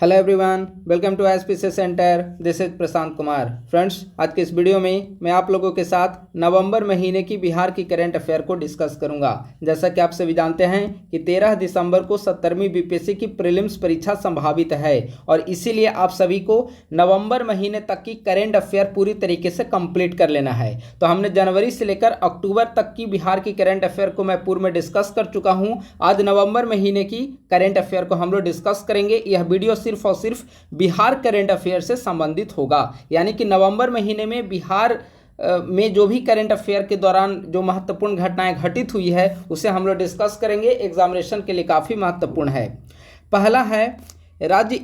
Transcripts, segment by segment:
Hello everyone, welcome to SPC centre. This is Prashant Kumar. Friends, आज के इस वीडियो में मैं आप लोगों के साथ नवंबर महीने की बिहार की करंट अफेयर को डिस्कस करूंगा। जैसा कि आप सभी जानते हैं कि 13 दिसंबर को 70वीं बीपीएससी की प्रीलिम्स परीक्षा संभावित है और इसीलिए आप सभी को नवंबर महीने तक की करंट अफेयर पूरी तरीके से कंप्लीट कर लेना है। तो हमने जनवरी से लेकर अक्टूबर तक की बिहार की करंट अफेयर को मैं पूर्व में डिस्कस कर चुका हूं। आज नवंबर महीने की करंट अफेयर को हम लोग डिस्कस करेंगे। यह वीडियो सिर्फ और सिर्फ बिहार करंट अफेयर से संबंधित होगा, यानी कि नवंबर महीने में बिहार में जो भी करंट अफेयर के दौरान जो महत्वपूर्ण घटनाएं घटित हुई है उसे हम लोग डिस्कस करेंगे। एग्जामिनेशन के लिए काफ़ी महत्वपूर्ण है। पहला है राज्य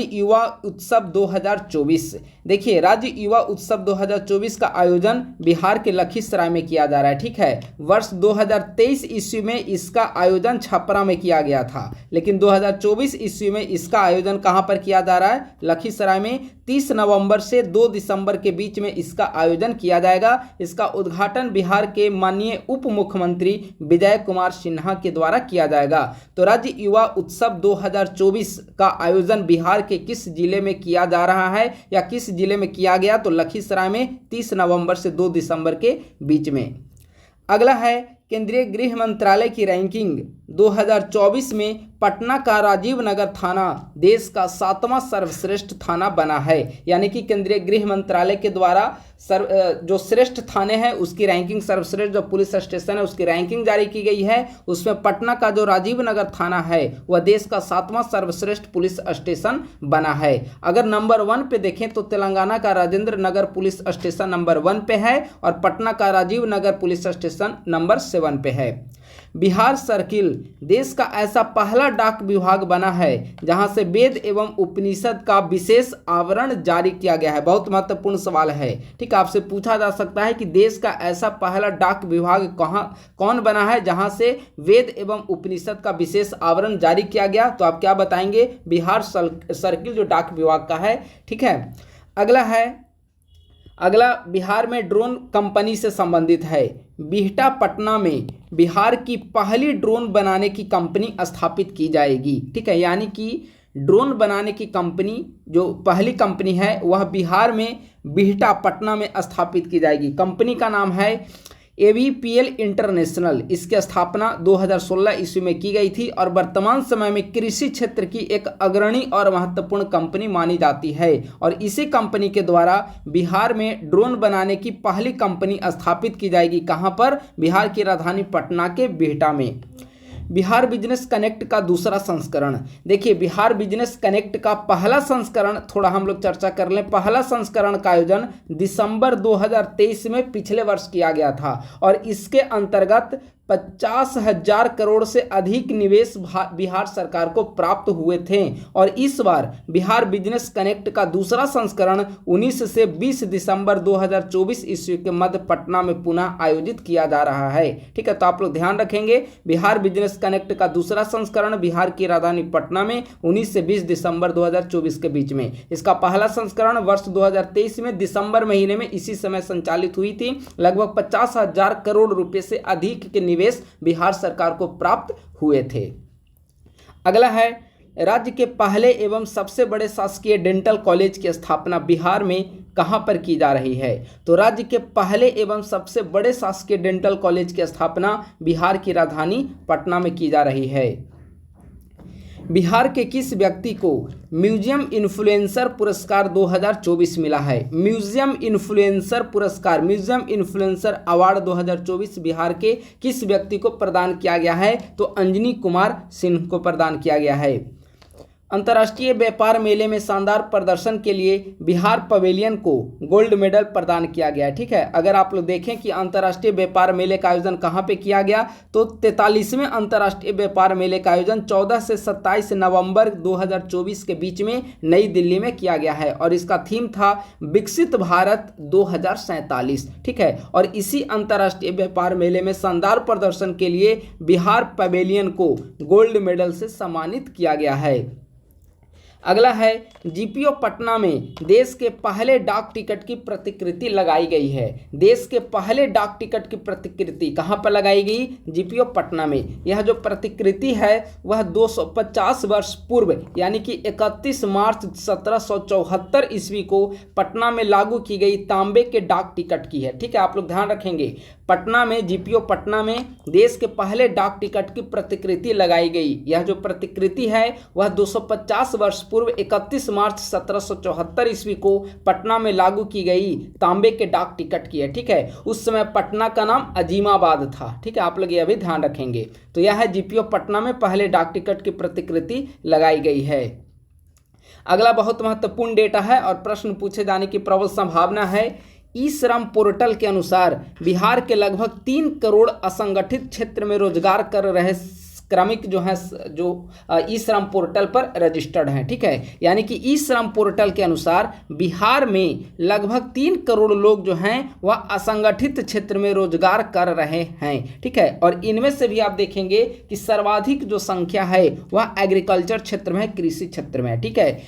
युवा उत्सव 2024। देखिए, राज्य युवा उत्सव 2024 का आयोजन बिहार के लखीसराय में किया जा रहा है। ठीक है, वर्ष 2023 ईस्वी में इसका आयोजन छपरा में किया गया था, लेकिन 2024 ईस्वी में इसका आयोजन कहां पर किया जा रहा है? लखीसराय में। 30 नवंबर से 2 दिसंबर के बीच में इसका आयोजन किया जाएगा। इसका उद्घाटन बिहार के माननीय उप मुख्यमंत्री विजय कुमार सिन्हा के द्वारा किया जाएगा। तो राज्य युवा उत्सव 2024 का आयोजन बिहार के किस जिले में किया जा रहा है या किस जिले में किया गया? तो लखीसराय में 30 नवंबर से 2 दिसंबर के बीच में। अगला है केंद्रीय गृह मंत्रालय की रैंकिंग 2024 में पटना का राजीव नगर थाना देश का 7वां सर्वश्रेष्ठ थाना बना है। यानी कि केंद्रीय गृह मंत्रालय के द्वारा जो श्रेष्ठ थाने हैं उसकी रैंकिंग, सर्वश्रेष्ठ जो पुलिस स्टेशन है उसकी रैंकिंग जारी की गई है। उसमें पटना का जो राजीव नगर थाना है वह देश का 7वां सर्वश्रेष्ठ पुलिस स्टेशन बना है। अगर नंबर 1 पे देखें तो तेलंगाना का Rajendra Nagar police station number 1 पे है और पटना का Rajiv Nagar police station number 7 पे है। बिहार सर्किल देश का ऐसा पहला डाक विभाग बना है जहां से वेद एवं उपनिषद का विशेष आवरण जारी किया गया है। बहुत महत्वपूर्ण सवाल है। ठीक, आपसे पूछा जा सकता है कि देश का ऐसा पहला डाक विभाग कौन बना है जहां से वेद एवं उपनिषद का विशेष आवरण जारी किया गया? तो आप क्या बताएंगे? बिहार सर्किल जो डाक विभाग का है। ठीक है, अगला बिहार में ड्रोन कंपनी से संबंधित है। बिहटा पटना में बिहार की पहली ड्रोन बनाने की कंपनी स्थापित की जाएगी। ठीक है, यानी कि ड्रोन बनाने की कंपनी जो पहली कंपनी है वह बिहार में बिहटा पटना में स्थापित की जाएगी। कंपनी का नाम है AVPL इंटरनेशनल। इसकी स्थापना 2016 ईस्वी में की गई थी और वर्तमान समय में कृषि क्षेत्र की एक अग्रणी और महत्वपूर्ण कंपनी मानी जाती है। और इसी कंपनी के द्वारा बिहार में ड्रोन बनाने की पहली कंपनी स्थापित की जाएगी। कहां पर? बिहार की राजधानी पटना के बिहटा में। बिहार बिजनेस कनेक्ट का दूसरा संस्करण। देखिए, बिहार बिजनेस कनेक्ट का पहला संस्करण थोड़ा हम लोग चर्चा कर लें। पहला संस्करण का आयोजन दिसंबर 2023 में पिछले वर्ष किया गया था और इसके अंतर्गत 50,000 करोड़ से अधिक निवेश बिहार सरकार को प्राप्त हुए थे। और इस बार बिहार बिजनेस कनेक्ट का दूसरा संस्करण 19 से 20 दिसंबर 2024 ईस्वी के मध्य पटना में पुनः आयोजित किया जा रहा है। ठीक है, तो आप लोग ध्यान रखेंगे, बिहार बिजनेस कनेक्ट का दूसरा संस्करण बिहार की राजधानी पटना में 19 से 20 दिसंबर 2024 के बीच में। इसका पहला संस्करण वर्ष 2023 में दिसंबर महीने में इसी समय संचालित हुई थी। लगभग 50,000 करोड़ रुपए से अधिक के निवेश बिहार सरकार को प्राप्त हुए थे। अगला है राज्य के पहले एवं सबसे बड़े शासकीय डेंटल कॉलेज की स्थापना बिहार में कहां पर की जा रही है? तो राज्य के पहले एवं सबसे बड़े शासकीय डेंटल कॉलेज की स्थापना बिहार की राजधानी पटना में की जा रही है। बिहार के किस व्यक्ति को म्यूजियम इन्फ्लुएंसर पुरस्कार 2024 मिला है? म्यूजियम इन्फ्लुएंसर अवार्ड 2024 बिहार के किस व्यक्ति को प्रदान किया गया है? तो अंजनी कुमार सिंह को प्रदान किया गया है। अंतर्राष्ट्रीय व्यापार मेले में शानदार प्रदर्शन के लिए बिहार पवेलियन को गोल्ड मेडल प्रदान किया गया है। ठीक है, अगर आप लोग देखें कि अंतर्राष्ट्रीय व्यापार मेले का आयोजन कहां पे किया गया तो 43वें अंतर्राष्ट्रीय व्यापार मेले का आयोजन 14 से 27 नवंबर 2024 के बीच में नई दिल्ली में किया गया है और इसका थीम था विकसित भारत 2047। ठीक है, और इसी अंतर्राष्ट्रीय व्यापार मेले में शानदार प्रदर्शन के लिए बिहार पवेलियन को गोल्ड मेडल से सम्मानित किया गया है। अगला है जीपीओ पटना में देश के पहले डाक टिकट की प्रतिकृति लगाई गई है। देश के पहले डाक टिकट की प्रतिकृति कहाँ पर लगाई गई? जीपीओ पटना में। यह जो प्रतिकृति है वह 250 वर्ष पूर्व यानी कि 31 मार्च 1774 ईस्वी को पटना में लागू की गई तांबे के डाक टिकट की है। ठीक है, आप लोग ध्यान रखेंगे, पटना में जीपीओ पटना में देश के पहले डाक टिकट की प्रतिकृति लगाई गई। यह जो प्रतिकृति है वह 250 वर्ष पूर्व 31 मार्च 1774 ईस्वी को पटना में लागू की गई तांबे के डाक टिकट की है। ठीक है, उस समय पटना का नाम अजीमाबाद था। ठीक है, आप लोग यह भी ध्यान रखेंगे। तो यह है जीपीओ पटना में पहले डाक टिकट की प्रतिकृति लगाई गई है। अगला बहुत महत्वपूर्ण डेटा है और प्रश्न पूछे जाने की प्रबल संभावना है। ई श्रम पोर्टल के अनुसार बिहार के लगभग 3 करोड़ असंगठित क्षेत्र में रोजगार कर रहे श्रमिक जो हैं जो ई श्रम पोर्टल पर रजिस्टर्ड हैं। ठीक है, यानी कि ई श्रम पोर्टल के अनुसार बिहार में लगभग 3 करोड़ लोग जो हैं वह असंगठित क्षेत्र में रोजगार कर रहे हैं। ठीक है, और इनमें से भी आप देखेंगे कि सर्वाधिक जो संख्या है वह एग्रीकल्चर क्षेत्र में है, कृषि क्षेत्र में है। ठीक है,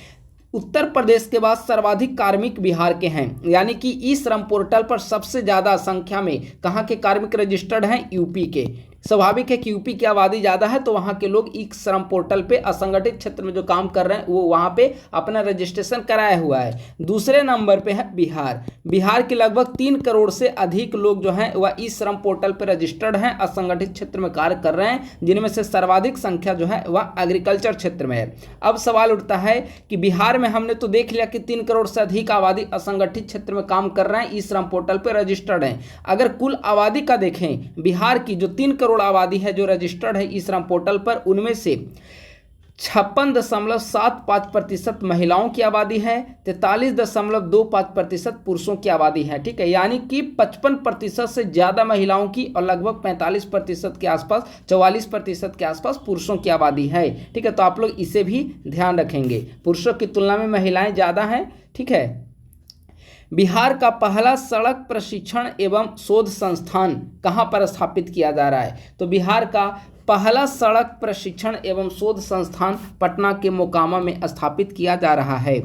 उत्तर प्रदेश के बाद सर्वाधिक कार्मिक बिहार के हैं, यानी कि ई श्रम पोर्टल पर सबसे ज़्यादा संख्या में कहाँ के कार्मिक रजिस्टर्ड हैं? यूपी के। स्वाभाविक है कि यूपी की आबादी ज़्यादा है तो वहाँ के लोग ई श्रम पोर्टल पे असंगठित क्षेत्र में जो काम कर रहे हैं वो वहाँ पे अपना रजिस्ट्रेशन कराया हुआ है। दूसरे नंबर पे है बिहार। बिहार के लगभग 3 करोड़ से अधिक लोग जो हैं वह ई श्रम पोर्टल पर रजिस्टर्ड हैं, असंगठित क्षेत्र में कार्य कर रहे हैं, जिनमें से सर्वाधिक संख्या जो है वह एग्रीकल्चर क्षेत्र में है। अब सवाल उठता है कि बिहार में हमने तो देख लिया कि 3 करोड़ से अधिक आबादी असंगठित क्षेत्र में काम कर रहे हैं, ई श्रम पोर्टल पर रजिस्टर्ड हैं। अगर कुल आबादी का देखें, बिहार की जो 3 करोड़ आबादी है जो रजिस्टर्ड है ई श्रम पोर्टल पर, उनमें से 56.75% महिलाओं की आबादी है, 43.25% पुरुषों की आबादी है। ठीक है, यानी कि 55% से ज़्यादा महिलाओं की और लगभग 45% के आसपास, 44% के आसपास पुरुषों की आबादी है। ठीक है, तो आप लोग इसे भी ध्यान रखेंगे, पुरुषों की तुलना में महिलाएं ज़्यादा हैं। ठीक है, बिहार का पहला सड़क प्रशिक्षण एवं शोध संस्थान कहाँ पर स्थापित किया जा रहा है? तो बिहार का पहला सड़क प्रशिक्षण एवं शोध संस्थान पटना के मोकामा में स्थापित किया जा रहा है।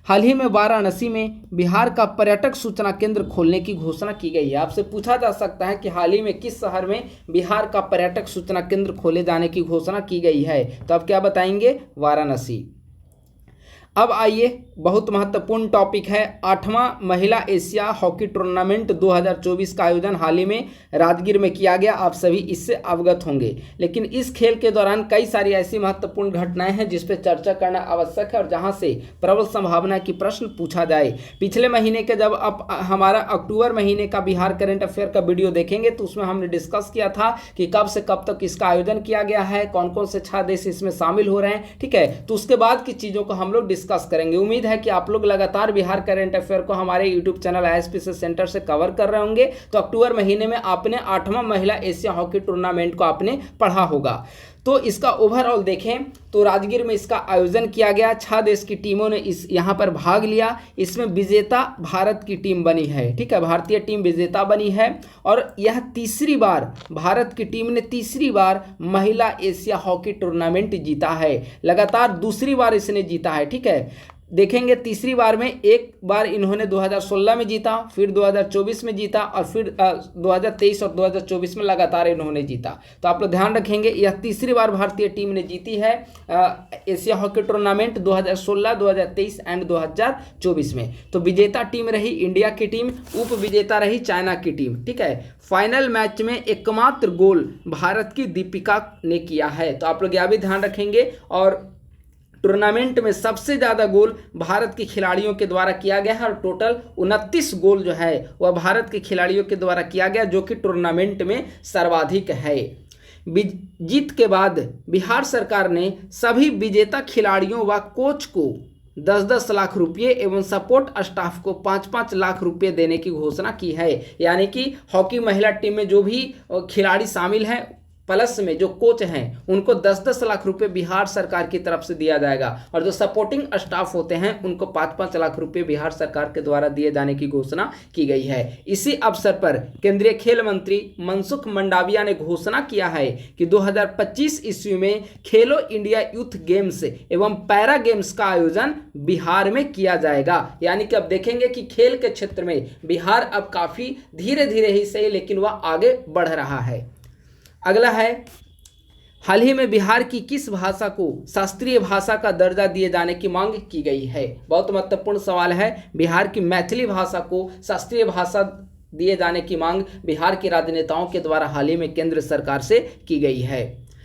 हाल ही में वाराणसी में बिहार का पर्यटक सूचना केंद्र खोलने की घोषणा की गई है। आपसे पूछा जा सकता है कि हाल ही में किस शहर में बिहार का पर्यटक सूचना केंद्र खोले जाने की घोषणा की गई है? तो आप क्या बताएंगे? वाराणसी। अब आइए, बहुत महत्वपूर्ण टॉपिक है, 8वां महिला एशिया हॉकी टूर्नामेंट 2024 का आयोजन हाल ही में राजगीर में किया गया। आप सभी इससे अवगत होंगे, लेकिन इस खेल के दौरान कई सारी ऐसी महत्वपूर्ण घटनाएं हैं जिस पर चर्चा करना आवश्यक है और जहां से प्रबल संभावना की प्रश्न पूछा जाए। पिछले महीने के जब आप हमारा अक्टूबर महीने का बिहार करंट अफेयर का वीडियो देखेंगे तो उसमें हमने डिस्कस किया था कि कब से कब तक इसका आयोजन किया गया है, कौन कौन से 6 देश इसमें शामिल हो रहे हैं। ठीक है, तो उसके बाद की चीज़ों को हम लोग डिस्कस करेंगे। उम्मीद है कि आप लोग लगातार बिहार करंट अफेयर को हमारे यूट्यूब चैनल ISPC सेंटर से कवर कर रहे होंगे। तो अक्टूबर महीने में आपने 8वां महिला एशिया हॉकी टूर्नामेंट को आपने पढ़ा होगा। तो इसका ओवरऑल देखें तो राजगीर में इसका आयोजन किया गया, 6 देश की टीमों ने यहाँ पर भाग लिया। इसमें विजेता भारत की टीम बनी है। ठीक है, भारतीय टीम विजेता बनी है और यह तीसरी बार भारत की टीम ने तीसरी बार महिला एशिया हॉकी टूर्नामेंट जीता है। लगातार दूसरी बार इसने जीता है। ठीक है, देखेंगे तीसरी बार में एक बार इन्होंने 2016 में जीता, फिर 2024 में जीता और फिर 2023 और 2024 में लगातार इन्होंने जीता। तो आप लोग ध्यान रखेंगे, यह तीसरी बार भारतीय टीम ने जीती है एशिया हॉकी टूर्नामेंट 2016, 2023 एंड 2024 में। तो विजेता टीम रही इंडिया की टीम, उप विजेता रही चाइना की टीम। ठीक है, फाइनल मैच में एकमात्र गोल भारत की दीपिका ने किया है। तो आप लोग यह भी ध्यान रखेंगे। और टूर्नामेंट में सबसे ज़्यादा गोल भारत के खिलाड़ियों के द्वारा किया गया है और टोटल 29 गोल जो है वह भारत के खिलाड़ियों के द्वारा किया गया, जो कि टूर्नामेंट में सर्वाधिक है। जीत के बाद बिहार सरकार ने सभी विजेता खिलाड़ियों व कोच को 10-10 लाख रुपये एवं सपोर्ट स्टाफ को 5-5 लाख रुपये देने की घोषणा की है। यानी कि हॉकी महिला टीम में जो भी खिलाड़ी शामिल हैं प्लस में जो कोच हैं उनको 10-10 लाख रुपए बिहार सरकार की तरफ से दिया जाएगा और जो सपोर्टिंग स्टाफ होते हैं उनको 5-5 लाख रुपए बिहार सरकार के द्वारा दिए जाने की घोषणा की गई है। इसी अवसर पर केंद्रीय खेल मंत्री मनसुख मंडाविया ने घोषणा किया है कि 2025 ईस्वी में खेलो इंडिया यूथ गेम्स एवं पैरा गेम्स का आयोजन बिहार में किया जाएगा। यानी कि अब देखेंगे कि खेल के क्षेत्र में बिहार अब काफी धीरे धीरे ही सही लेकिन वह आगे बढ़ रहा है। अगला है, हाल ही में बिहार की किस भाषा को शास्त्रीय भाषा का दर्जा दिए जाने की मांग की गई है। बहुत महत्वपूर्ण सवाल है। बिहार की मैथिली भाषा को शास्त्रीय भाषा दिए जाने की मांग बिहार के राजनेताओं के द्वारा हाल ही में केंद्र सरकार से की गई है।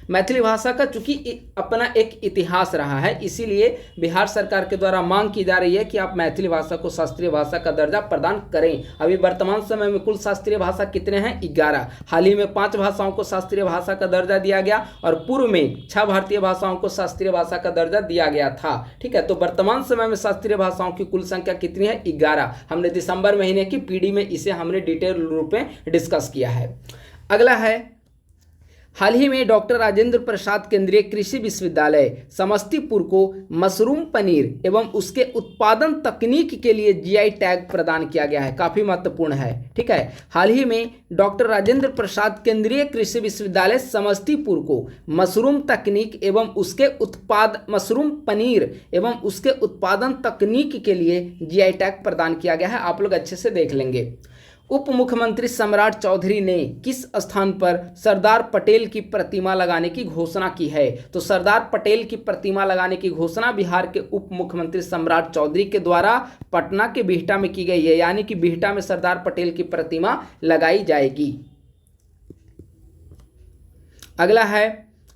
मैथिली भाषा का चूंकि अपना एक इतिहास रहा है इसीलिए बिहार सरकार के द्वारा मांग की जा रही है कि आप मैथिली भाषा को शास्त्रीय भाषा का दर्जा प्रदान करें। अभी वर्तमान समय में कुल शास्त्रीय भाषा कितने हैं? 11। हाल ही में 5 भाषाओं को शास्त्रीय भाषा का दर्जा दिया गया और पूर्व में 6 भारतीय भाषाओं को शास्त्रीय भाषा का दर्जा दिया गया था। ठीक है, तो वर्तमान समय में शास्त्रीय भाषाओं की कुल संख्या कितनी है? 11। हमने दिसंबर महीने की पीडी में इसे हमने डिटेल रूप में डिस्कस किया है। अगला है, हाल ही में डॉक्टर राजेंद्र प्रसाद केंद्रीय कृषि विश्वविद्यालय समस्तीपुर को मशरूम पनीर एवं उसके उत्पादन तकनीक के लिए जीआई टैग प्रदान किया गया है। काफ़ी महत्वपूर्ण है। ठीक है, हाल ही में डॉक्टर राजेंद्र प्रसाद केंद्रीय कृषि विश्वविद्यालय समस्तीपुर को मशरूम तकनीक एवं उसके मशरूम पनीर एवं उसके उत्पादन तकनीक के लिए जीआई टैग प्रदान किया गया है। आप लोग अच्छे से देख लेंगे। उप मुख्यमंत्री सम्राट चौधरी ने किस स्थान पर सरदार पटेल की प्रतिमा लगाने की घोषणा की है? तो सरदार पटेल की प्रतिमा लगाने की घोषणा बिहार के उप मुख्यमंत्री सम्राट चौधरी के द्वारा पटना के बिहटा में की गई है। यानी कि बिहटा में सरदार पटेल की प्रतिमा लगाई जाएगी। अगला है,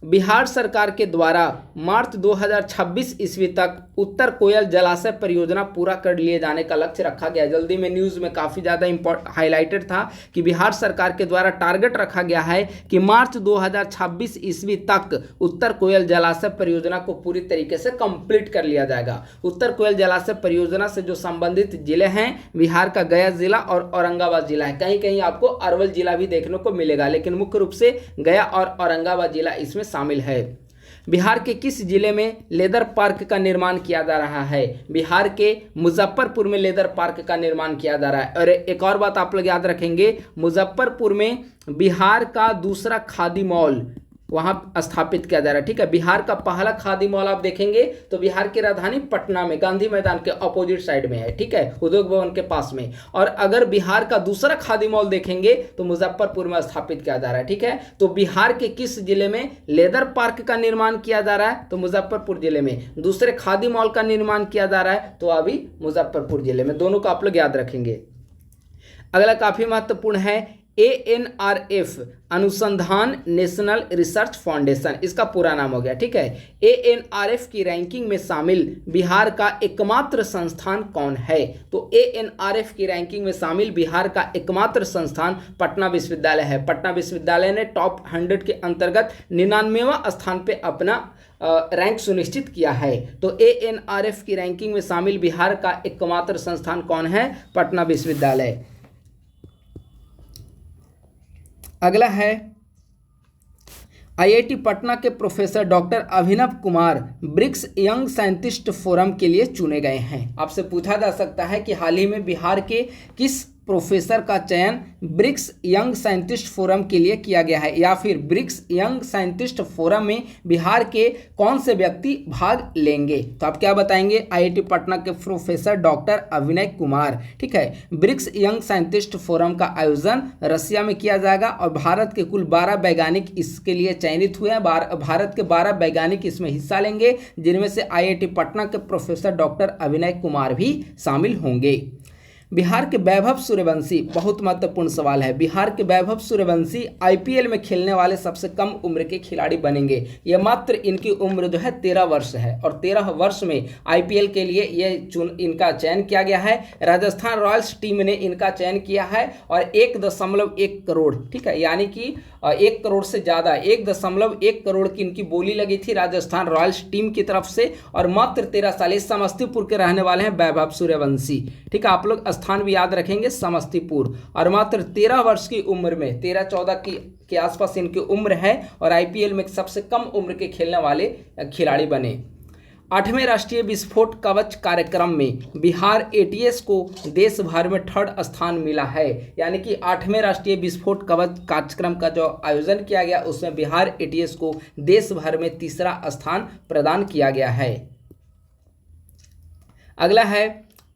बिहार सरकार के द्वारा मार्च 2026 ईस्वी तक उत्तर कोयल जलाशय परियोजना पूरा कर लिए जाने का लक्ष्य रखा गया। जल्दी में न्यूज़ में काफ़ी ज़्यादा हाईलाइटेड था कि बिहार सरकार के द्वारा टारगेट रखा गया है कि मार्च 2026 ईस्वी तक उत्तर कोयल जलाशय परियोजना को पूरी तरीके से कंप्लीट कर लिया जाएगा। उत्तर कोयल जलाशय परियोजना से जो संबंधित जिले हैं बिहार का गया जिला और औरंगाबाद जिला है। कहीं कहीं आपको अरवल जिला भी देखने को मिलेगा लेकिन मुख्य रूप से गया और औरंगाबाद जिला इसमें शामिल है। बिहार के किस जिले में लेदर पार्क का निर्माण किया जा रहा है? बिहार के मुजफ्फरपुर में लेदर पार्क का निर्माण किया जा रहा है। और एक और बात आप लोग याद रखेंगे, मुजफ्फरपुर में बिहार का दूसरा खादी मॉल वहाँ स्थापित किया जा रहा है। ठीक है, बिहार का पहला खादी मॉल आप देखेंगे तो बिहार की राजधानी पटना में गांधी मैदान के अपोजिट साइड में है। ठीक है, उद्योग भवन के पास में। और अगर बिहार का दूसरा खादी मॉल देखेंगे तो मुजफ्फरपुर में स्थापित किया जा रहा है। ठीक है, तो बिहार के किस जिले में लेदर पार्क का निर्माण किया जा रहा है? तो मुजफ्फरपुर जिले में। दूसरे खादी मॉल का निर्माण किया जा रहा है तो अभी मुजफ्फरपुर जिले में। दोनों को आप लोग याद रखेंगे। अगला काफी महत्वपूर्ण है, ANRF अनुसंधान नेशनल रिसर्च फाउंडेशन, इसका पूरा नाम हो गया। ठीक है, ANRF की रैंकिंग में शामिल बिहार का एकमात्र संस्थान कौन है? तो ANRF की रैंकिंग में शामिल बिहार का एकमात्र संस्थान पटना विश्वविद्यालय है। पटना विश्वविद्यालय ने टॉप 100 के अंतर्गत 99वां स्थान पे अपना रैंक सुनिश्चित किया है। तो ANRF की रैंकिंग में शामिल बिहार का एकमात्र संस्थान कौन है? पटना विश्वविद्यालय। अगला है, IIT पटना के professor doctor Abhinav Kumar BRICS young scientist forum के लिए चुने गए हैं। आपसे पूछा जा सकता है कि हाल ही में बिहार के किस प्रोफेसर का चयन ब्रिक्स यंग साइंटिस्ट फोरम के लिए किया गया है, या फिर ब्रिक्स यंग साइंटिस्ट फोरम में बिहार के कौन से व्यक्ति भाग लेंगे? तो आप क्या बताएंगे? IIT पटना के प्रोफेसर डॉक्टर अभिनव कुमार। ठीक है, ब्रिक्स यंग साइंटिस्ट फोरम का आयोजन रसिया में किया जाएगा और भारत के कुल 12 वैज्ञानिक इसके लिए चयनित हुए हैं। भारत के 12 वैज्ञानिक इसमें हिस्सा लेंगे जिनमें से IIT पटना के प्रोफेसर डॉक्टर अभिनव कुमार भी शामिल होंगे। बिहार के वैभव सूर्यवंशी, बहुत महत्वपूर्ण सवाल है। बिहार के वैभव सूर्यवंशी IPL में खेलने वाले सबसे कम उम्र के खिलाड़ी बनेंगे। ये मात्र इनकी उम्र जो है 13 वर्ष है और 13 वर्ष में IPL के लिए इनका चयन किया गया है। राजस्थान रॉयल्स टीम ने इनका चयन किया है और 1.1 करोड़, ठीक है, यानी कि 1 करोड़ से ज़्यादा 1.1 करोड़ की इनकी बोली लगी थी राजस्थान रॉयल्स टीम की तरफ से। और मात्र 13 साल, ये समस्तीपुर के रहने वाले हैं वैभव सूर्यवंशी। ठीक है, आप लोग स्थान भी याद रखेंगे, समस्तीपुर। और मात्र 13 वर्ष की उम्र में 13-14 के आसपास इनकी उम्र है और आईपीएल में सबसे कम उम्र के खेलने वाले खिलाड़ी बने। 8वें राष्ट्रीय विस्फोट कवच कार्यक्रम में बिहार एटीएस को देश भर में 3rd स्थान मिला है। यानी कि 8वें राष्ट्रीय विस्फोट कवच कार्यक्रम का जो आयोजन किया गया उसमें बिहार एटीएस को देश भर में 3रा स्थान प्रदान किया गया है। अगला है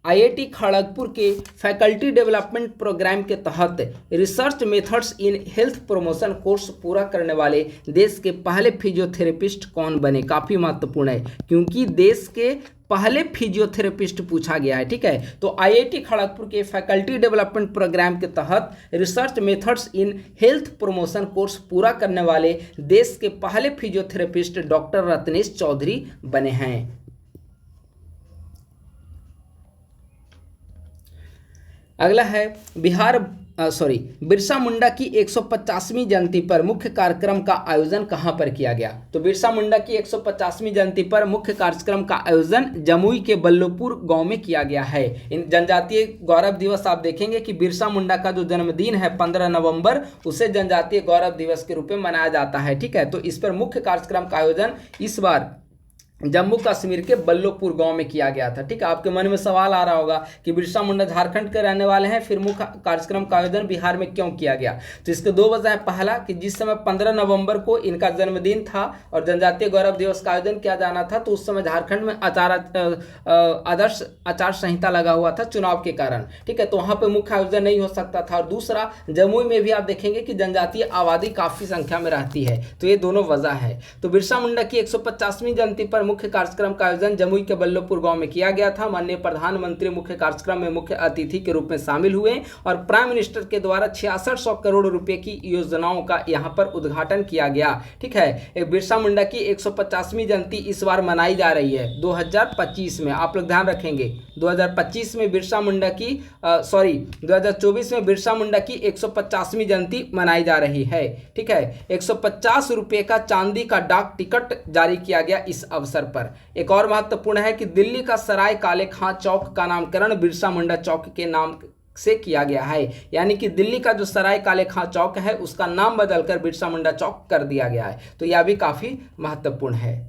आईआईटी खड़गपुर के फैकल्टी डेवलपमेंट प्रोग्राम के तहत research methods in health promotion course पूरा करने वाले देश के पहले फिजियोथेरेपिस्ट कौन बने। काफ़ी महत्वपूर्ण है क्योंकि देश के पहले फिजियोथेरेपिस्ट पूछा गया है। ठीक है, तो आईआईटी खड़गपुर के फैकल्टी डेवलपमेंट प्रोग्राम के तहत research methods in health promotion course पूरा करने वाले देश के पहले फिजियोथेरेपिस्ट डॉक्टर रत्नेश चौधरी बने हैं। अगला है बिरसा मुंडा की 150वीं जयंती पर मुख्य कार्यक्रम का आयोजन कहां पर किया गया। तो बिरसा मुंडा की 150वीं जयंती पर मुख्य कार्यक्रम का आयोजन जमुई के बल्लोपुर गांव में किया गया है। इन जनजातीय गौरव दिवस आप देखेंगे कि बिरसा मुंडा का जो जन्मदिन है 15 नवंबर, उसे जनजातीय गौरव दिवस के रूप में मनाया जाता है। ठीक है, तो इस पर मुख्य कार्यक्रम का आयोजन इस बार जम्मू कश्मीर के बल्लोपुर गांव में किया गया था। ठीक है, आपके मन में सवाल आ रहा होगा कि बिरसा मुंडा झारखंड के रहने वाले हैं, फिर मुख्य कार्यक्रम का आयोजन बिहार में क्यों किया गया। तो इसके 2 वजह है। पहला कि जिस समय 15 नवंबर को इनका जन्मदिन था और जनजातीय गौरव दिवस का आयोजन किया जाना था, तो उस समय झारखंड में आदर्श आचार संहिता लगा हुआ था चुनाव के कारण। ठीक है, तो वहाँ पर मुख्य आयोजन नहीं हो सकता था। और दूसरा, जमुई में भी आप देखेंगे कि जनजातीय आबादी काफ़ी संख्या में रहती है, तो ये दोनों वजह है। तो बिरसा मुंडा की 150वीं जयंती पर मुख्य कार्यक्रम का आयोजन जमुई के बल्लोपुर गांव में किया गया था। माननीय प्रधानमंत्री मुख्य कार्यक्रम में मुख्य अतिथि के रूप में शामिल हुए और प्राइम मिनिस्टर के द्वारा 6600 करोड़ रुपए की योजनाओं का यहां पर उद्घाटन किया गया। ठीक है, बिरसा मुंडा की 150वीं जयंती इस बार मनाई जा रही है 2025 में। आप लोग ध्यान रखेंगे 2025 में बिरसा मुंडा की 2024 में बिरसा मुंडा की 150वीं जयंती मनाई जा रही है। ठीक है, 150 रुपये का चांदी का डाक टिकट जारी किया गया इस अवसर पर। एक और महत्वपूर्ण है कि दिल्ली का सराय काले खां चौक का नामकरण बिरसा मुंडा चौक के नाम से किया गया है। यानी कि दिल्ली का जो सराय काले खां चौक है उसका नाम बदलकर बिरसा मुंडा चौक कर दिया गया है। तो यह भी काफी महत्वपूर्ण है।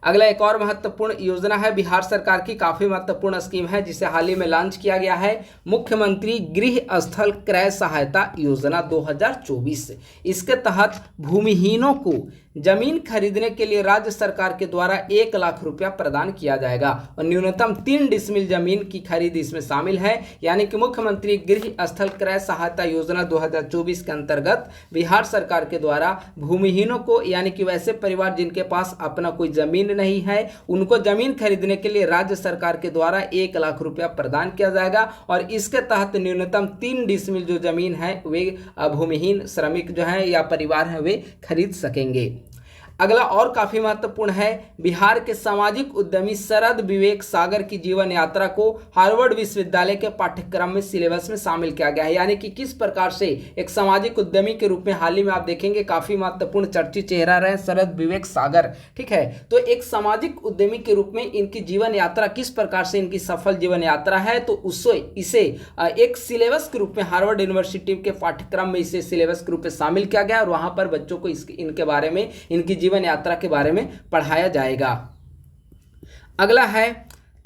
अगला एक और महत्वपूर्ण योजना है, बिहार सरकार की काफ़ी महत्वपूर्ण स्कीम है जिसे हाल ही में लॉन्च किया गया है, मुख्यमंत्री गृह स्थल क्रय सहायता योजना 2024। इसके तहत भूमिहीनों को जमीन खरीदने के लिए राज्य सरकार के द्वारा 1 लाख रुपया प्रदान किया जाएगा और न्यूनतम 3 डिसमिल जमीन की खरीद इसमें शामिल है। यानी कि मुख्यमंत्री गृह स्थल क्रय सहायता योजना 2024 के अंतर्गत बिहार सरकार के द्वारा भूमिहीनों को, यानी कि वैसे परिवार जिनके पास अपना कोई जमीन नहीं है, उनको जमीन खरीदने के लिए राज्य सरकार के द्वारा 1 लाख रुपया प्रदान किया जाएगा और इसके तहत न्यूनतम 3 डिसमिल जो जमीन है वे भूमिहीन श्रमिक जो है या परिवार है वे खरीद सकेंगे। अगला और काफी महत्वपूर्ण है, बिहार के सामाजिक उद्यमी शरद विवेक सागर की जीवन यात्रा को हार्वर्ड विश्वविद्यालय के पाठ्यक्रम में सिलेबस में शामिल किया गया है। यानी कि किस प्रकार से एक सामाजिक उद्यमी के रूप में हाल ही में आप देखेंगे काफी महत्वपूर्ण चर्चित चेहरा रहे शरद विवेक सागर। ठीक है, तो एक सामाजिक उद्यमी के रूप में इनकी जीवन यात्रा किस प्रकार से इनकी सफल जीवन यात्रा है, तो इसे एक सिलेबस के रूप में हार्वर्ड यूनिवर्सिटी के पाठ्यक्रम में इसे सिलेबस के रूप में शामिल किया गया और वहां पर बच्चों को इनके बारे में, इनकी जीवन यात्रा के बारे में पढ़ाया जाएगा। अगला है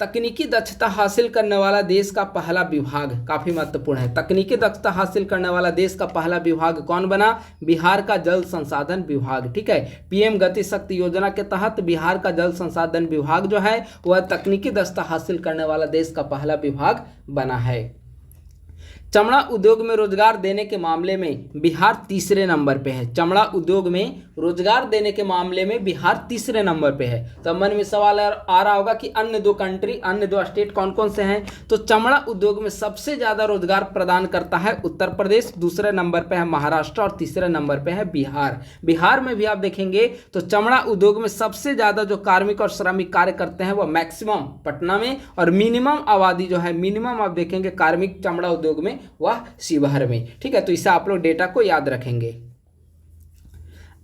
तकनीकी दक्षता हासिल करने वाला देश का पहला विभाग, काफी महत्वपूर्ण है। तकनीकी दक्षता हासिल करने वाला देश का पहला विभाग कौन बना? बिहार का जल संसाधन विभाग। ठीक है, पीएम गति शक्ति योजना के तहत बिहार का जल संसाधन विभाग जो है वह तकनीकी दक्षता हासिल करने वाला देश का पहला विभाग बना है। चमड़ा उद्योग में रोजगार देने के मामले में बिहार तीसरे नंबर पे है। चमड़ा उद्योग में रोजगार देने के मामले में बिहार तीसरे नंबर पे है। तो मन में सवाल आ रहा होगा कि अन्य दो स्टेट कौन कौन से हैं? तो चमड़ा उद्योग में सबसे ज्यादा रोजगार प्रदान करता है उत्तर प्रदेश, दूसरे नंबर पे है महाराष्ट्र और तीसरे नंबर पे है बिहार। बिहार में भी आप देखेंगे तो चमड़ा उद्योग में सबसे ज्यादा जो कार्मिक और श्रमिक कार्य करते हैं वो मैक्सिमम पटना में और मिनिमम आबादी जो है, मिनिमम आप देखेंगे कार्मिक चमड़ा उद्योग में वह शिवहर में। ठीक है, तो इससे आप लोग डेटा को याद रखेंगे।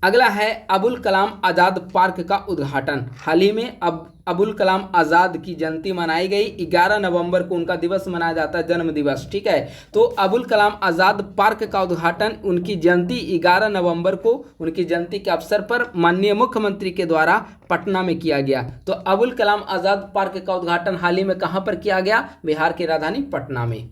अगला है अबुल कलाम आज़ाद पार्क का उद्घाटन। हाल ही में अबुल कलाम आज़ाद की जयंती मनाई गई। 11 नवंबर को उनका दिवस मनाया जाता है, जन्म दिवस। ठीक है, तो अबुल कलाम आज़ाद पार्क का उद्घाटन उनकी जयंती 11 नवंबर को, उनकी जयंती के अवसर पर माननीय मुख्यमंत्री के द्वारा पटना में किया गया। तो अबुल कलाम आज़ाद पार्क का उद्घाटन हाल ही में कहाँ पर किया गया? बिहार की राजधानी पटना में।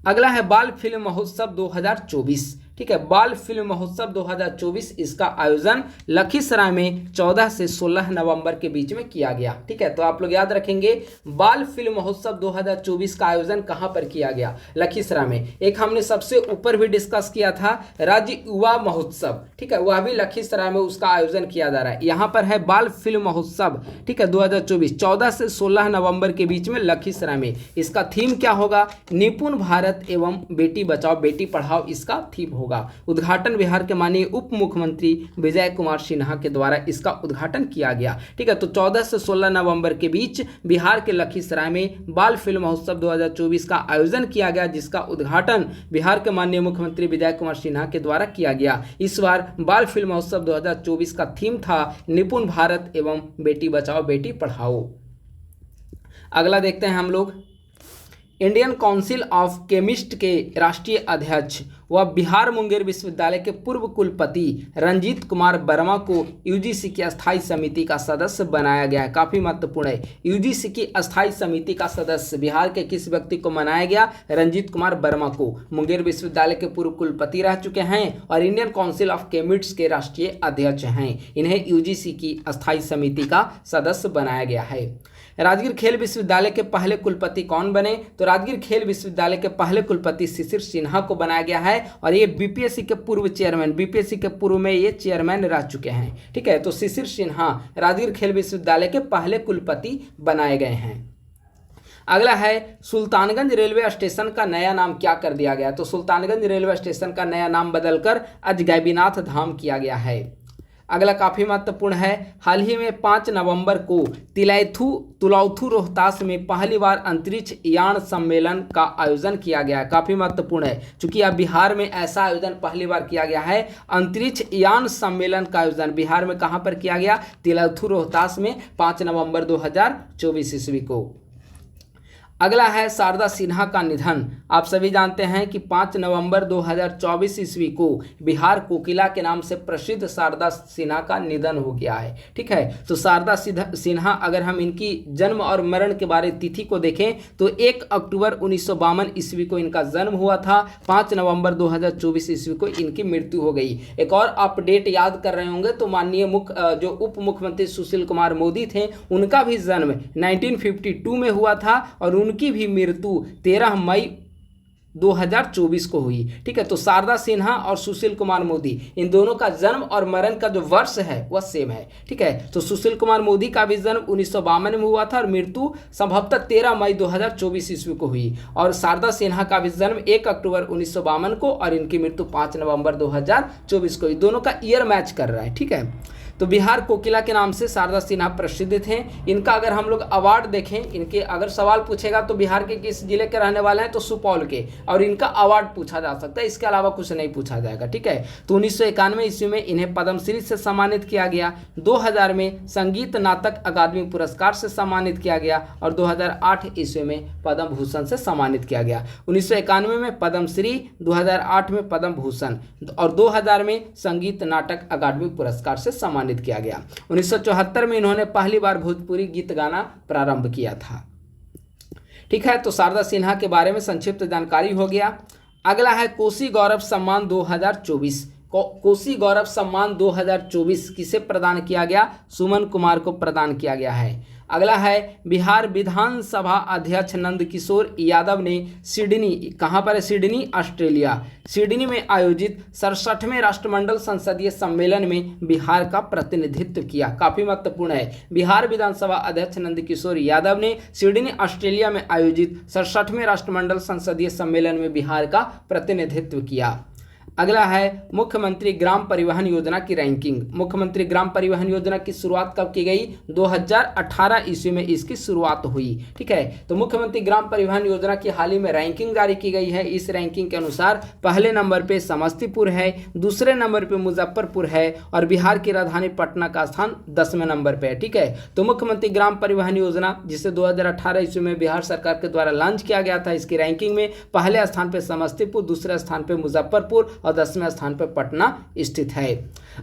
अगला है बाल फिल्म महोत्सव 2024। ठीक है, बाल फिल्म महोत्सव 2024, इसका आयोजन लखीसराय में 14 से 16 नवंबर के बीच में किया गया। ठीक है, तो आप लोग याद रखेंगे बाल फिल्म महोत्सव 2024 का आयोजन कहां पर किया गया? लखीसराय में। एक हमने सबसे ऊपर भी डिस्कस किया था राज्य युवा महोत्सव। ठीक है, वह भी लखीसराय में उसका आयोजन किया जा रहा है। यहाँ पर है बाल फिल्म महोत्सव। ठीक है, 2024 14 से 16 नवंबर के बीच में लखीसराय में। इसका थीम क्या होगा? निपुण भारत एवं बेटी बचाओ बेटी पढ़ाओ, इसका थीम होगा। उद्घाटन बिहार के माननीय उप मुख्यमंत्री विजय कुमार सिन्हा के द्वारा इसका उद्घाटन किया गया। ठीक है, तो 14 से 16 नवंबर के बीच बिहार के लखीसराय में बाल फिल्म महोत्सव 2024 का आयोजन किया गया, जिसका उद्घाटन बिहार के माननीय मुख्यमंत्री विजय कुमार सिन्हा के द्वारा किया गया। इस बार बाल फिल्म महोत्सव 2024 का थीम था निपुण भारत एवं बेटी बचाओ बेटी पढ़ाओ। अगला देखते हैं हम लोग। इंडियन काउंसिल ऑफ केमिस्ट के राष्ट्रीय अध्यक्ष व बिहार मुंगेर विश्वविद्यालय के पूर्व कुलपति रंजीत कुमार वर्मा को यूजीसी की अस्थायी समिति का सदस्य बनाया गया है। काफ़ी महत्वपूर्ण है। यूजीसी की अस्थायी समिति का सदस्य बिहार के किस व्यक्ति को बनाया गया? रंजीत कुमार वर्मा को। मुंगेर विश्वविद्यालय के पूर्व कुलपति रह चुके हैं और इंडियन काउंसिल ऑफ केमिस्ट के राष्ट्रीय अध्यक्ष हैं। इन्हें यूजीसी की अस्थायी समिति का सदस्य बनाया गया है। राजगीर खेल विश्वविद्यालय के पहले कुलपति कौन बने? तो राजगीर खेल विश्वविद्यालय के पहले कुलपति शिशिर सिन्हा को बनाया गया है और ये बीपीएससी के पूर्व चेयरमैन, बीपीएससी के पूर्व में ये चेयरमैन रह चुके हैं। ठीक है, तो शिशिर सिन्हा राजगीर खेल विश्वविद्यालय के पहले कुलपति बनाए गए हैं। अगला है सुल्तानगंज रेलवे स्टेशन का नया नाम क्या कर दिया गया? तो सुल्तानगंज रेलवे स्टेशन का नया नाम बदलकर अजगैबीनाथ धाम किया गया है। अगला काफ़ी महत्वपूर्ण है। हाल ही में 5 नवंबर को तुलौथू रोहतास में पहली बार अंतरिक्ष यान सम्मेलन का आयोजन किया गया है। काफ़ी महत्वपूर्ण है, चूंकि अब बिहार में ऐसा आयोजन पहली बार किया गया है। अंतरिक्ष यान सम्मेलन का आयोजन बिहार में कहाँ पर किया गया? तुलौथू रोहतास में 5 नवंबर 2024 ईस्वी को। अगला है शारदा सिन्हा का निधन। आप सभी जानते हैं कि 5 नवंबर 2024 ईस्वी को बिहार कोकिला के नाम से प्रसिद्ध शारदा सिन्हा का निधन हो गया है। ठीक है, तो शारदा सिन्हा, अगर हम इनकी जन्म और मरण के बारे तिथि को देखें तो 1 अक्टूबर 1952 ईस्वी को इनका जन्म हुआ था। 5 नवंबर 2024 ईस्वी को इनकी मृत्यु हो गई। एक और अपडेट याद कर रहे होंगे तो माननीय जो उप मुख्यमंत्री सुशील कुमार मोदी थे, उनका भी जन्म 1952 में हुआ था और उनकी भी मृत्यु 13 मई 2024 को हुई। ठीक है, तो शारदा सिन्हा और सुशील कुमार मोदी, इन दोनों का जन्म और मरण का जो वर्ष है वह सेम है। ठीक है, तो सुशील कुमार मोदी का भी जन्म 1952 में हुआ था और मृत्यु संभवतः 13 मई 2024 ईस्वी को हुई। और शारदा सिन्हा का भी जन्म 1 अक्टूबर 1952 को और इनकी मृत्यु 5 नवंबर 2024 को। दोनों का ईयर मैच कर रहा है। ठीक है, तो बिहार कोकिला के नाम से शारदा सिन्हा प्रसिद्ध थे। इनका अगर हम लोग अवार्ड देखें, इनके अगर सवाल पूछेगा तो बिहार के किस जिले के रहने वाले हैं तो सुपौल के, और इनका अवार्ड पूछा जा सकता है, इसके अलावा कुछ नहीं पूछा जाएगा। ठीक है, तो 1991 ईस्वी में इन्हें पद्मश्री से सम्मानित किया गया। 2000 में संगीत नाटक अकादमी पुरस्कार से सम्मानित किया गया और 2008 ईस्वी में पद्म भूषण से सम्मानित किया गया। 1991 में पद्मश्री, 2008 में पद्म भूषण और 2000 में संगीत नाटक अकादमी पुरस्कार से सम्मानित किया गया। 1974 में इन्होंने पहली बार भोजपुरी गीत गाना प्रारंभ किया था। ठीक है, तो शारदा सिन्हा के बारे में संक्षिप्त जानकारी हो गया। अगला है कोसी गौरव सम्मान 2024। कोसी गौरव सम्मान 2024 किसे प्रदान किया गया? सुमन कुमार को प्रदान किया गया है। अगला है बिहार विधानसभा अध्यक्ष नंदकिशोर यादव ने सिडनी, कहाँ पर है? सिडनी, ऑस्ट्रेलिया, सिडनी में आयोजित 67वें राष्ट्रमंडल संसदीय सम्मेलन में बिहार का प्रतिनिधित्व किया। काफ़ी महत्वपूर्ण है। बिहार विधानसभा अध्यक्ष नंदकिशोर यादव ने सिडनी, ऑस्ट्रेलिया में आयोजित 67वें राष्ट्रमंडल संसदीय सम्मेलन में बिहार का प्रतिनिधित्व किया। अगला है मुख्यमंत्री ग्राम परिवहन योजना की रैंकिंग। मुख्यमंत्री ग्राम परिवहन योजना की शुरुआत कब की गई? 2018 ईस्वी में इसकी शुरुआत हुई। ठीक है, तो मुख्यमंत्री ग्राम परिवहन योजना की हाल ही में रैंकिंग जारी की गई है। इस रैंकिंग के अनुसार पहले नंबर पे समस्तीपुर है, दूसरे नंबर पे मुजफ्फरपुर है और बिहार की राजधानी पटना का स्थान 10वें नंबर पे है। ठीक है, तो मुख्यमंत्री ग्राम परिवहन योजना जिसे 2018 ईस्वी में बिहार सरकार के द्वारा लॉन्च किया गया था, इसकी रैंकिंग में पहले स्थान पे समस्तीपुर, दूसरे स्थान पे मुजफ्फरपुर और 10वें स्थान पे पटना स्थित है।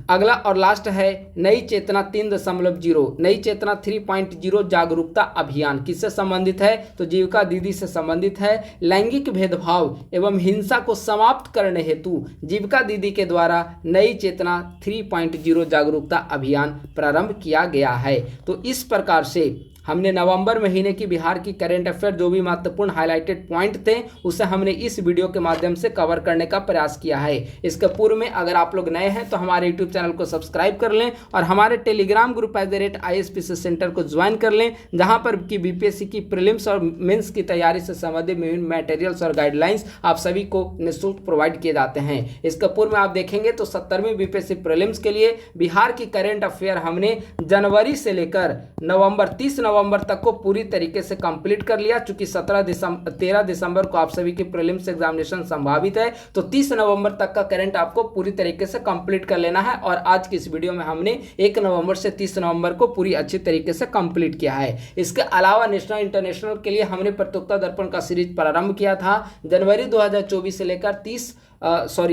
अगला और लास्ट है नई चेतना 3.0। नई चेतना 3.0 जागरूकता अभियान किससे संबंधित है? तो जीविका दीदी से संबंधित है। लैंगिक भेदभाव एवं हिंसा को समाप्त करने हेतु जीविका दीदी के द्वारा नई चेतना 3.0 जागरूकता अभियान प्रारंभ किया गया है। तो इस प्रकार से हमने नवंबर महीने की बिहार की करंट अफेयर जो भी महत्वपूर्ण हाईलाइटेड पॉइंट थे उसे हमने इस वीडियो के माध्यम से कवर करने का प्रयास किया है। इसके पूर्व में अगर आप लोग नए हैं तो हमारे यूट्यूब चैनल को सब्सक्राइब कर लें और हमारे टेलीग्राम ग्रुप @ISPC सेंटर को ज्वाइन कर लें, जहां पर की बीपीएससी की प्रीलिम्स और मेंस की तैयारी से संबंधित विभिन्न मटेरियल्स और गाइडलाइंस आप सभी को निःशुल्क प्रोवाइड किए जाते हैं। इसके पूर्व में आप देखेंगे तो 70वीं बीपीएससी प्रीलिम्स के लिए बिहार की करंट अफेयर हमने जनवरी से लेकर 30 नवंबर तक को पूरी तरीके से कंप्लीट कर लिया। चूंकि 13 दिसंबर को आप सभी की प्रीलिम्स एग्जामिनेशन संभावित है, तो 30 नवंबर तक का करंट आपको पूरी तरीके से कंप्लीट कर लेना है। और आज की इस वीडियो में हमने 1 नवंबर से 30 नवंबर को पूरी अच्छी तरीके से कंप्लीट किया है। इसके अलावा नेशनल इंटरनेशनल के लिए हमने प्रतियोगिता दर्पण का सीरीज प्रारंभ किया था। जनवरी 2024 से लेकर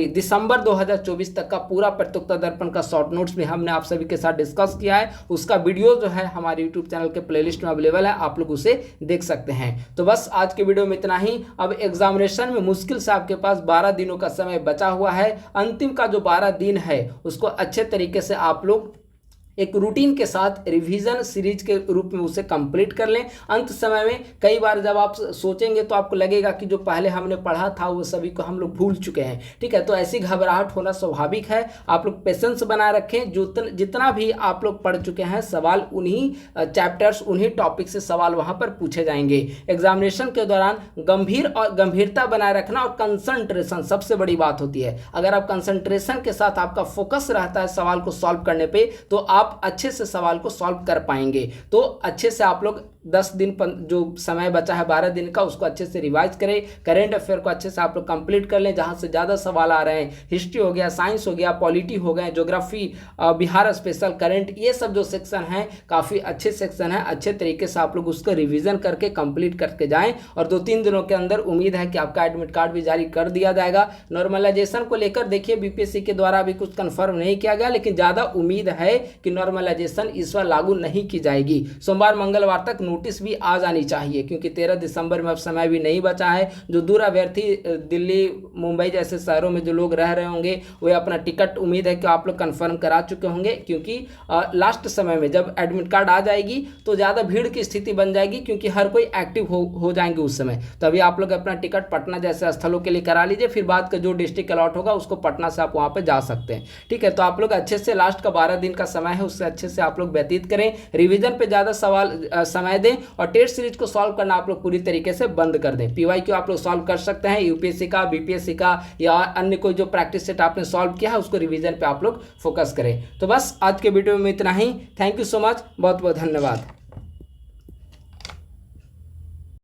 दिसंबर 2024 तक का पूरा प्रतियोगिता दर्पण का शॉर्ट नोट्स भी हमने आप सभी के साथ डिस्कस किया है। उसका वीडियो जो है हमारे यूट्यूब चैनल के प्लेलिस्ट में अवेलेबल है, आप लोग उसे देख सकते हैं। तो बस आज के वीडियो में इतना ही। अब एग्जामिनेशन में मुश्किल से आपके पास 12 दिनों का समय बचा हुआ है। अंतिम का जो 12 दिन है उसको अच्छे तरीके से आप लोग एक रूटीन के साथ रिवीजन सीरीज के रूप में उसे कंप्लीट कर लें। अंत समय में कई बार जब आप सोचेंगे तो आपको लगेगा कि जो पहले हमने पढ़ा था वो सभी को हम लोग भूल चुके हैं। ठीक है, तो ऐसी घबराहट होना स्वाभाविक है। आप लोग पेशेंस बनाए रखें। जितना भी आप लोग पढ़ चुके हैं सवाल उन्हीं चैप्टर्स उन्हीं टॉपिक से सवाल वहाँ पर पूछे जाएंगे। एग्जामिनेशन के दौरान गंभीरता बनाए रखना और कंसंट्रेशन सबसे बड़ी बात होती है। अगर आप कंसंट्रेशन के साथ आपका फोकस रहता है सवाल को सॉल्व करने पे तो आप अच्छे से सवाल को सॉल्व कर पाएंगे। तो अच्छे से आप लोग 10 दिन जो समय बचा है 12 दिन का उसको अच्छे से रिवाइज करें। करेंट अफेयर को अच्छे से आप लोग कंप्लीट कर लें, जहां से ज़्यादा सवाल आ रहे हैं। हिस्ट्री हो गया, साइंस हो गया, पॉलिटी हो गए, ज्योग्राफी, बिहार स्पेशल, करंट, ये सब जो सेक्शन हैं काफ़ी अच्छे सेक्शन हैं। अच्छे तरीके से आप लोग उसको रिविजन करके कंप्लीट करके जाएं और 2-3 दिनों के अंदर उम्मीद है कि आपका एडमिट कार्ड भी जारी कर दिया जाएगा। नॉर्मलाइजेशन को लेकर देखिए बीपीएससी के द्वारा अभी कुछ कन्फर्म नहीं किया गया, लेकिन ज़्यादा उम्मीद है कि नॉर्मलाइजेशन इस बार लागू नहीं की जाएगी। सोमवार मंगलवार तक नोटिस भी आ जानी चाहिए, क्योंकि 13 दिसंबर में अब समय भी नहीं बचा है। जो दूर अभ्यर्थी दिल्ली, मुंबई जैसे शहरों में जो लोग रह रहे होंगे वे अपना टिकट उम्मीद है कि आप लोग कंफर्म करा चुके होंगे, क्योंकि लास्ट समय में जब एडमिट कार्ड आ जाएगी तो ज़्यादा भीड़ की स्थिति बन जाएगी, क्योंकि हर कोई एक्टिव हो जाएंगे उस समय। तो अभी आप लोग अपना टिकट पटना जैसे स्थलों के लिए करा लीजिए, फिर बाद का जो डिस्ट्रिक्ट अलॉट होगा उसको पटना से आप वहाँ पर जा सकते हैं। ठीक है, तो आप लोग अच्छे से लास्ट का 12 दिन का समय है उससे अच्छे से आप लोग व्यतीत करें। रिवीजन पे ज़्यादा समय दें और टेस्ट सीरीज को सॉल्व करना आप लोग पूरी तरीके से बंद कर दें। पीवाईक्यू आप लोग सॉल्व कर सकते हैं, यूपीएससी का, बीपीएससी का या अन्य कोई जो प्रैक्टिस सेट आपने सॉल्व किया है उसको रिवीजन पे आप लोग फोकस करें। तो बस आज के वीडियो में इतना ही। थैंक यू सो मच, बहुत बहुत धन्यवाद।